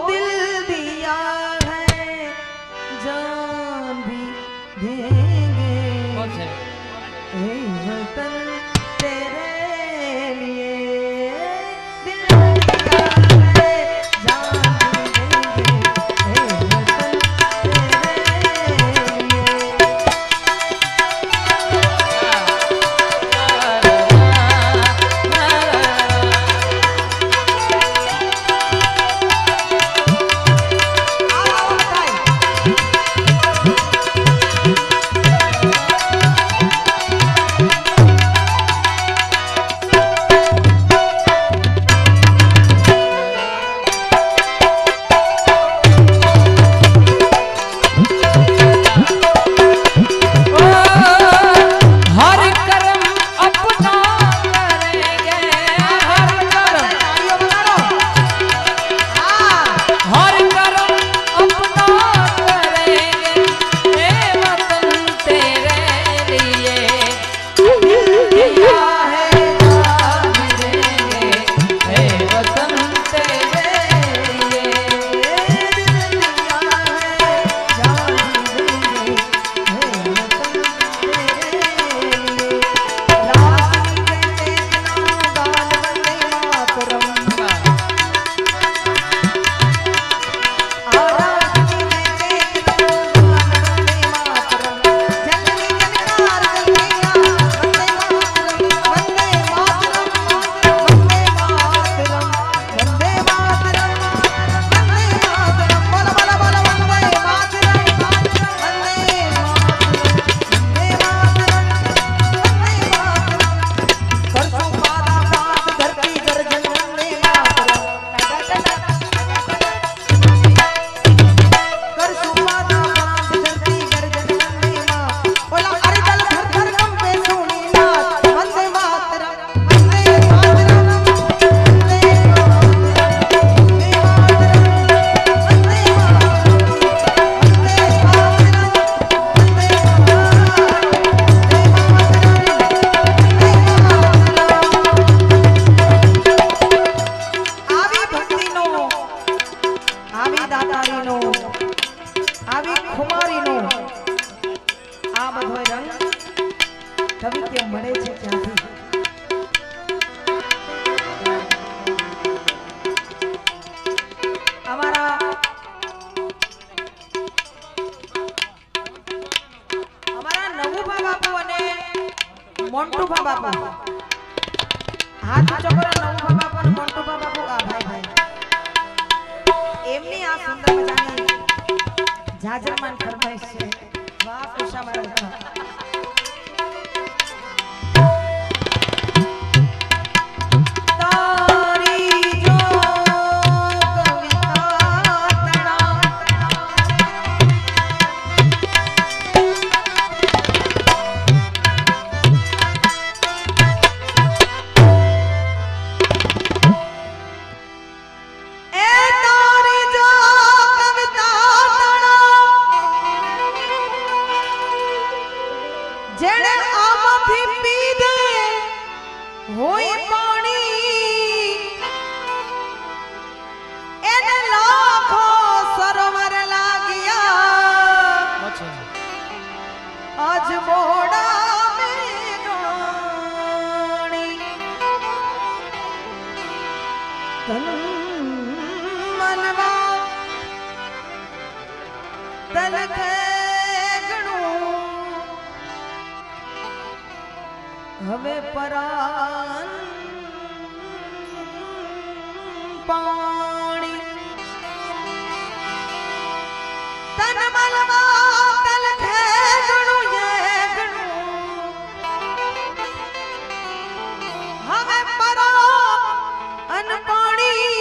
दिल दिया है जान भी देंगे ए वतन तेरे लिए दिल दिया है जान भी देंगे ए वतन तेरे लिए મોન્ટુભા બાપુ હાથ ઊંચો કરો નવુભા બાપુ અને મોન્ટુભા બાપુ આ ભાઈ ભાઈ એમની આ સુંદર મજાની જાજરમાન ફરમાઈશ છે વાહ ખુશા મારા જેણે આમાંથી પીધે હોય પાણી એને લાખો સરોવર લાગ્યા આજ મોડા મેઘાણી તન મનવા તલકે હવે પરાન પાણી તન મલવા તલ ખેગણું યેગણું હવે પરાન પાણી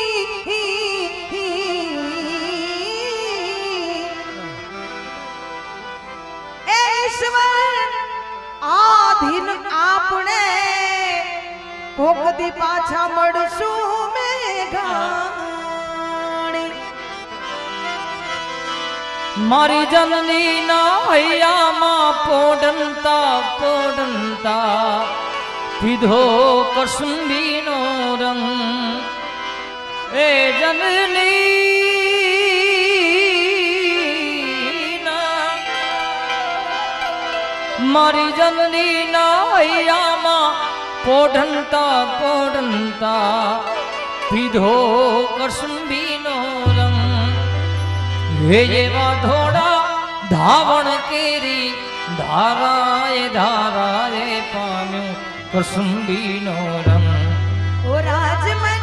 ઈશ્વર આધીન આપણે કોકદી પાછા મળશું મેઘાણી મારી જનની ના હૈયામાં પોડંતા પોડંતા પીધો કસુંબીનો રંગ એ જનની મારી જનની ના હૈયામાં પોઢંતા પોઢંતા પીધો કસુંબીનો રંગ હે એવા ધોળા ધાવણ કેરી ધારાએ ધારાએ પામ્યું કસુંબીનો રંગ ઓ રાજમન